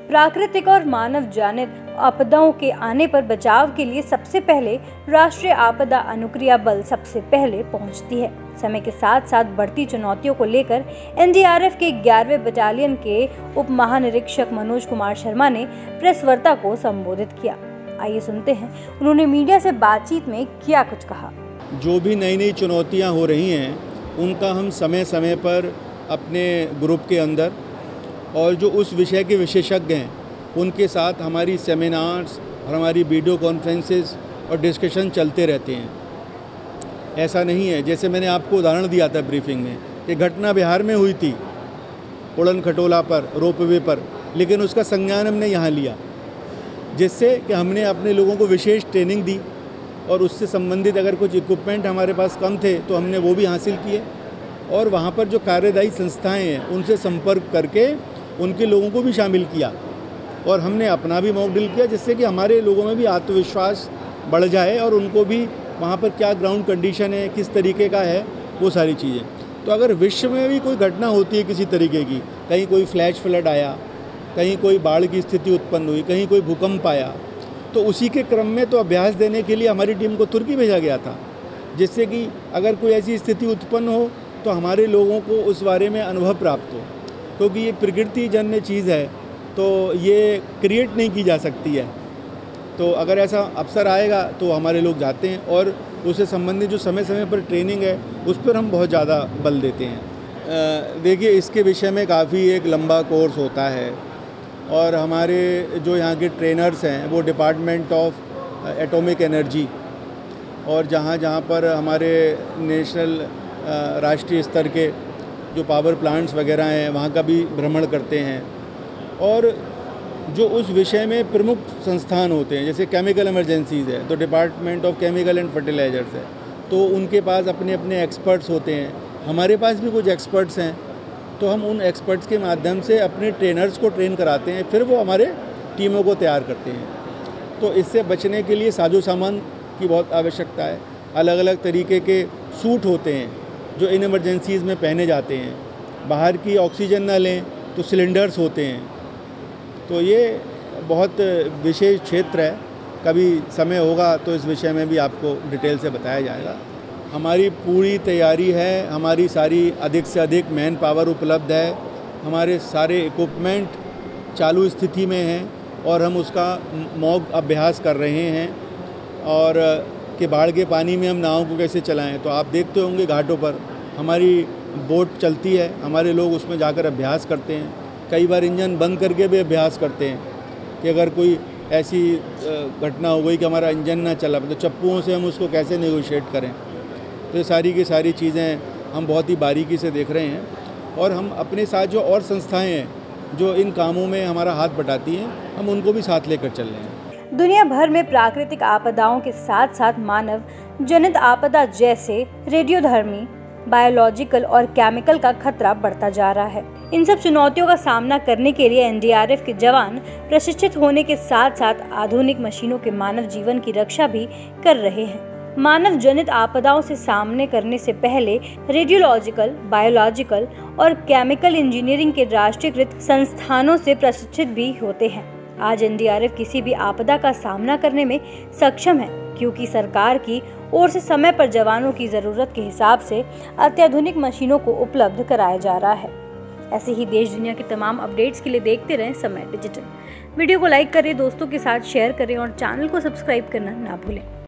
प्राकृतिक और मानव जनित आपदाओं के आने पर बचाव के लिए सबसे पहले राष्ट्रीय आपदा अनुक्रिया बल सबसे पहले पहुंचती है। समय के साथ साथ बढ़ती चुनौतियों को लेकर एनडीआरएफ के 11वें बटालियन के उप महानिरीक्षक मनोज कुमार शर्मा ने प्रेस वार्ता को संबोधित किया। आइए सुनते हैं उन्होंने मीडिया से बातचीत में क्या कुछ कहा। जो भी नई नई चुनौतियां हो रही हैं उनका हम समय समय पर अपने ग्रुप के अंदर और जो उस विषय के विशेषज्ञ हैं उनके साथ हमारी सेमिनार्स और हमारी वीडियो कॉन्फ्रेंसेस और डिस्कशन चलते रहते हैं। ऐसा नहीं है, जैसे मैंने आपको उदाहरण दिया था ब्रीफिंग में कि घटना बिहार में हुई थी उड़न खटोला पर, रोपवे पर, लेकिन उसका संज्ञान हमने यहाँ लिया, जिससे कि हमने अपने लोगों को विशेष ट्रेनिंग दी और उससे संबंधित अगर कुछ इक्विपमेंट हमारे पास कम थे तो हमने वो भी हासिल किए और वहाँ पर जो कार्यदायी संस्थाएं हैं उनसे संपर्क करके उनके लोगों को भी शामिल किया और हमने अपना भी मॉक ड्रिल किया, जिससे कि हमारे लोगों में भी आत्मविश्वास बढ़ जाए और उनको भी वहाँ पर क्या ग्राउंड कंडीशन है, किस तरीके का है, वो सारी चीज़ें। तो अगर विश्व में भी कोई घटना होती है किसी तरीके की, कहीं कोई फ्लैश फ्लड आया, कहीं कोई बाढ़ की स्थिति उत्पन्न हुई, कहीं कोई भूकंप आया, तो उसी के क्रम में तो अभ्यास देने के लिए हमारी टीम को तुर्की भेजा गया था, जिससे कि अगर कोई ऐसी स्थिति उत्पन्न हो तो हमारे लोगों को उस बारे में अनुभव प्राप्त हो, क्योंकि ये प्रकृति जन्य चीज़ है तो ये क्रिएट नहीं की जा सकती है। तो अगर ऐसा अवसर आएगा तो हमारे लोग जाते हैं और उससे संबंधित जो समय समय पर ट्रेनिंग है उस पर हम बहुत ज़्यादा बल देते हैं। देखिए, इसके विषय में काफ़ी एक लंबा कोर्स होता है और हमारे जो यहाँ के ट्रेनर्स हैं वो डिपार्टमेंट ऑफ एटॉमिक एनर्जी और जहाँ जहाँ पर हमारे नेशनल राष्ट्रीय स्तर के जो पावर प्लांट्स वगैरह हैं वहाँ का भी भ्रमण करते हैं और जो उस विषय में प्रमुख संस्थान होते हैं, जैसे केमिकल इमरजेंसीज़ है तो department of chemical and fertilizers है, तो उनके पास अपने अपने एक्सपर्ट्स होते हैं। हमारे पास भी कुछ एक्सपर्ट्स हैं, तो हम उन एक्सपर्ट्स के माध्यम से अपने ट्रेनर्स को ट्रेन कराते हैं, फिर वो हमारे टीमों को तैयार करते हैं। तो इससे बचने के लिए साजो सामान की बहुत आवश्यकता है। अलग अलग तरीके के सूट होते हैं जो इन इमरजेंसीज़ में पहने जाते हैं। बाहर की ऑक्सीजन ना लें तो सिलेंडर्स होते हैं। तो ये बहुत विशेष क्षेत्र है, कभी समय होगा तो इस विषय में भी आपको डिटेल से बताया जाएगा। हमारी पूरी तैयारी है, हमारी सारी अधिक से अधिक मैन पावर उपलब्ध है, हमारे सारे इक्विपमेंट चालू स्थिति में हैं और हम उसका मॉक अभ्यास कर रहे हैं और कि बाढ़ के पानी में हम नावों को कैसे चलाएं। तो आप देखते होंगे घाटों पर हमारी बोट चलती है, हमारे लोग उसमें जाकर अभ्यास करते हैं। कई बार इंजन बंद करके भी अभ्यास करते हैं कि अगर कोई ऐसी घटना हो गई कि हमारा इंजन ना चला तो चप्पुओं से हम उसको कैसे नेगोशिएट करें। तो सारी की सारी चीज़ें हम बहुत ही बारीकी से देख रहे हैं और हम अपने साथ जो और संस्थाएँ हैं जो इन कामों में हमारा हाथ बटाती हैं, हम उनको भी साथ लेकर चल रहे हैं। दुनिया भर में प्राकृतिक आपदाओं के साथ साथ मानव जनित आपदा जैसे रेडियोधर्मी, बायोलॉजिकल और केमिकल का खतरा बढ़ता जा रहा है। इन सब चुनौतियों का सामना करने के लिए एनडीआरएफ के जवान प्रशिक्षित होने के साथ साथ आधुनिक मशीनों के मानव जीवन की रक्षा भी कर रहे हैं। मानव जनित आपदाओं से सामने करने से पहले रेडियोलॉजिकल, बायोलॉजिकल और केमिकल इंजीनियरिंग के राष्ट्रीयकृत संस्थानों से प्रशिक्षित भी होते हैं। आज एनडीआरएफ किसी भी आपदा का सामना करने में सक्षम है, क्योंकि सरकार की ओर से समय पर जवानों की जरूरत के हिसाब से अत्याधुनिक मशीनों को उपलब्ध कराया जा रहा है। ऐसे ही देश दुनिया के तमाम अपडेट्स के लिए देखते रहें समय डिजिटल। वीडियो को लाइक करें, दोस्तों के साथ शेयर करें और चैनल को सब्सक्राइब करना ना भूलें।